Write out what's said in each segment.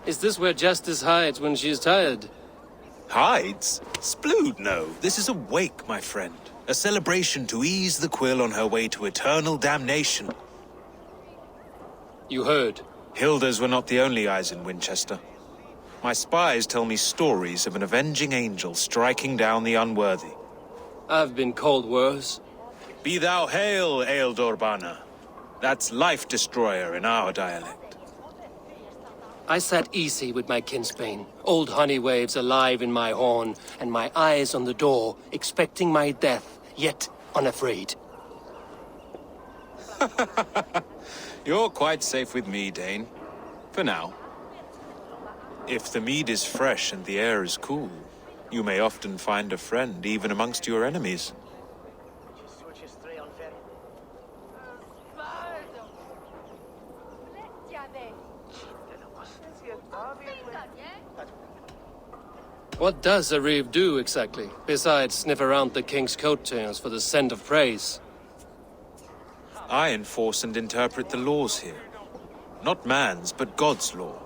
Is this where Justice hides when she's tired? Hides? Splood, no. This is a wake, my friend. A celebration to ease the quill on her way to eternal damnation. You heard. Hilda's were not the only eyes in Winchester. My spies tell me stories of an avenging angel striking down the unworthy. I've been called worse. Be thou hail, Ealdor. That's Life Destroyer in our dialect. I sat easy with my kinsbane, old honey waves alive in my horn, and my eyes on the door, expecting my death, yet unafraid. You're quite safe with me, Dane. For now. If the mead is fresh and the air is cool, you may often find a friend even amongst your enemies. What does a reeve do exactly, besides sniff around the king's coattails for the scent of praise? I enforce and interpret the laws here. Not man's, but God's law.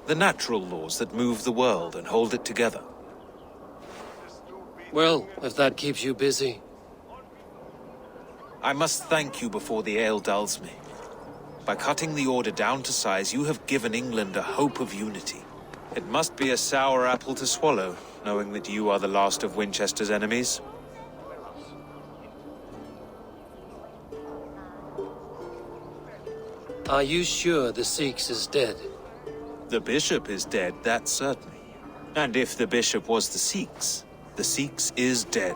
The natural laws that move the world and hold it together. Well, if that keeps you busy. I must thank you before the ale dulls me. By cutting the order down to size, you have given England a hope of unity. It must be a sour apple to swallow, knowing that you are the last of Winchester's enemies. Are you sure the Seax is dead? The bishop is dead, that's certain. And if the bishop was the Seax is dead.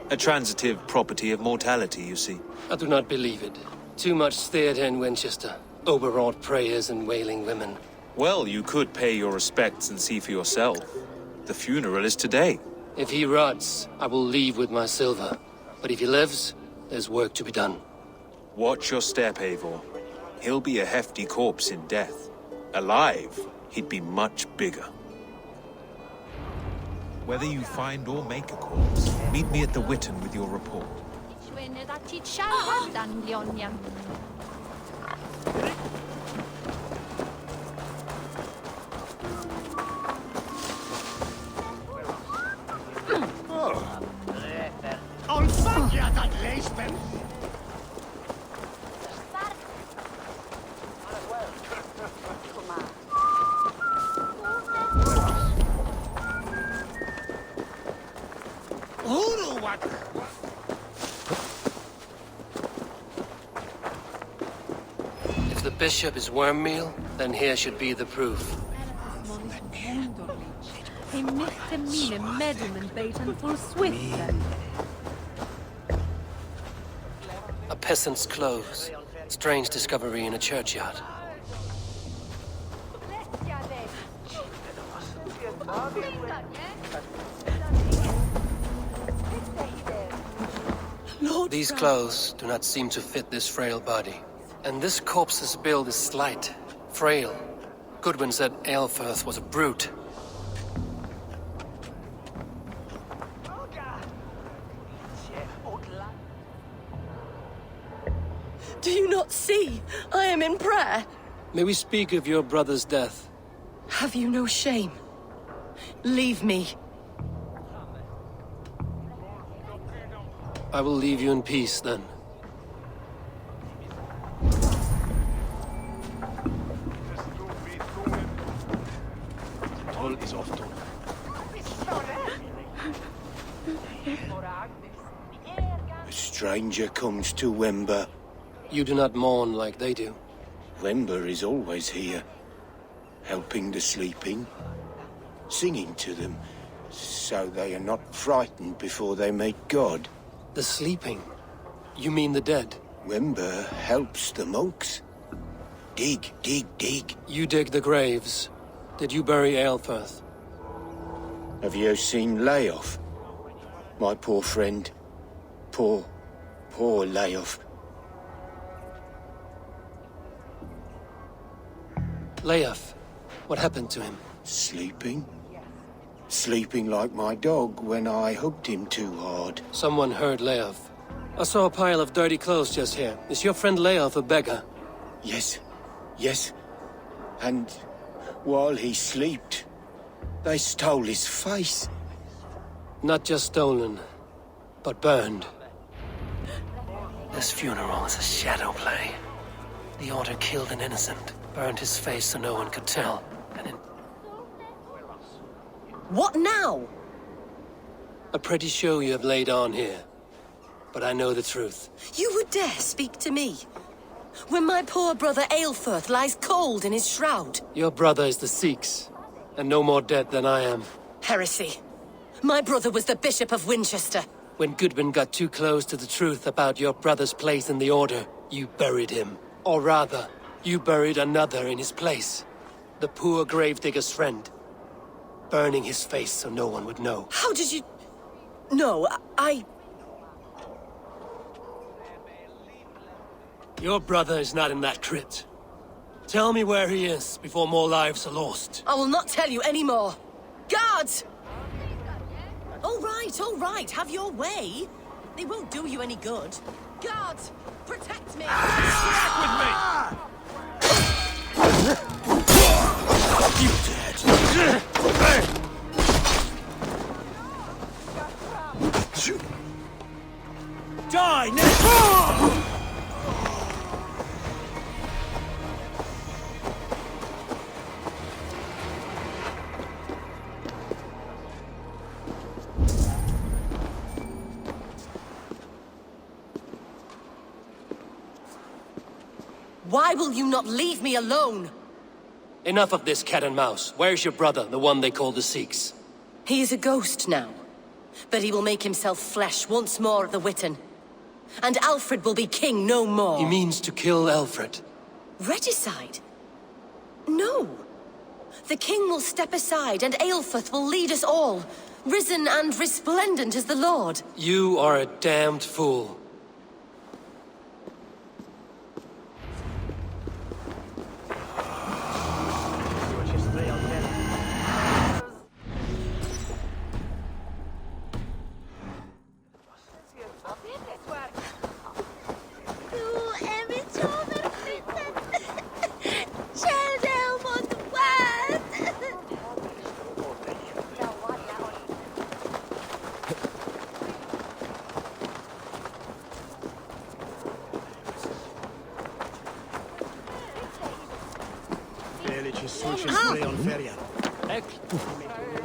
A transitive property of mortality, you see. I do not believe it. Too much theatre in Winchester. Overwrought prayers and wailing women. Well, you could pay your respects and see for yourself. The funeral is today. If he rots, I will leave with my silver. But if he lives, there's work to be done. Watch your step, Eivor. He'll be a hefty corpse in death. Alive, he'd be much bigger. Whether you find or make a corpse, meet me at the Witten with your report. If the bishop is worm meal, then here should be the proof. A peasant's clothes. Strange discovery in a churchyard. These clothes do not seem to fit this frail body. And this corpse's build is slight, frail. Goodwin said Aelfirth was a brute. Do you not see? I am in prayer. May we speak of your brother's death? Have you no shame? Leave me. I will leave you in peace, then. Toll is off. A stranger comes to Wember. You do not mourn like they do. Wember is always here, helping the sleeping, singing to them, so they are not frightened before they meet God. The sleeping? You mean the dead? Wember helps the monks. Dig, dig, dig. You dig the graves. Did you bury Aelfirth? Have you seen Layoff? My poor friend. Poor Layoff. Layoff. What happened to him? Sleeping? sleeping like my dog when I hugged him too hard. Someone heard Leof. I saw a pile of dirty clothes just here. Is your friend Leof a beggar? Yes, yes. And while he slept, they stole his face. Not just stolen, but burned. This funeral is a shadow play. The Order killed an innocent, burned his face so no one could tell, and in... What now? A pretty show you have laid on here. But I know the truth. You would dare speak to me? When my poor brother Aelfirth lies cold in his shroud. Your brother is the Seax, and no more dead than I am. Heresy. My brother was the Bishop of Winchester. When Goodwin got too close to the truth about your brother's place in the Order, you buried him. Or rather, you buried another in his place. The poor gravedigger's friend. Burning his face so no one would know. How did you... No, I... Your brother is not in that crypt. Tell me where he is before more lives are lost. I will not tell you anymore. Guards! All right, have your way. They won't do you any good. Guards, protect me! Strike with me! You dead! Die now! Why will you not leave me alone? Enough of this cat and mouse. Where's your brother, the one they call the Seax? He is a ghost now, but he will make himself flesh once more at the Witten. And Alfred will be king no more. He means to kill Alfred. Regicide? No. The king will step aside and Aelfirth will lead us all, risen and resplendent as the Lord. You are a damned fool.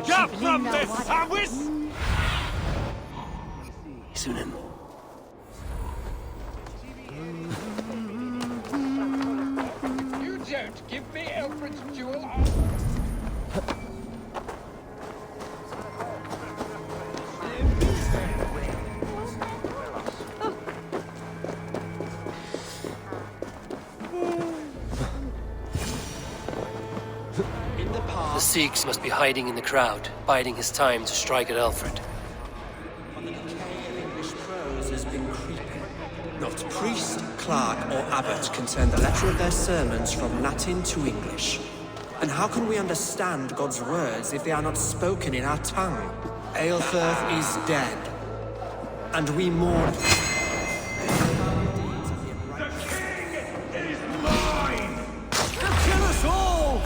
Jump from this sandwich! Sunan. You don't give me Alfred's jewel. The Seax must be hiding in the crowd, biding his time to strike at Alfred. English prose has been creeping. Not priest, clerk, or abbot can turn the letter of their sermons from Latin to English. And how can we understand God's words if they are not spoken in our tongue? Aelfirth is dead, and we mourn. The king is mine! Kill us all!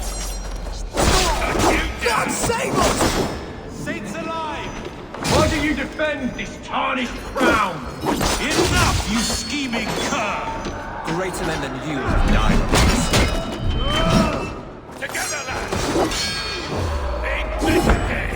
God save us! Saints alive! Why do you defend this tarnished crown? Enough, you scheming cur! Greater men than you have died on this. Together, lads! Make this a day!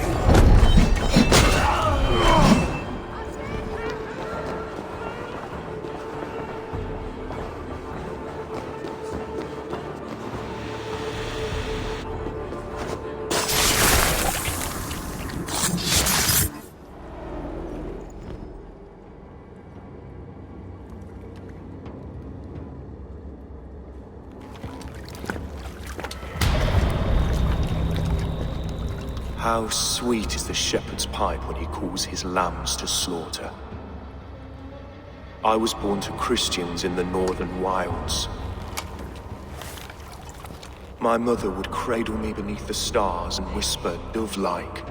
How sweet is the shepherd's pipe when he calls his lambs to slaughter. I was born to Christians in the northern wilds. My mother would cradle me beneath the stars and whisper, dove-like,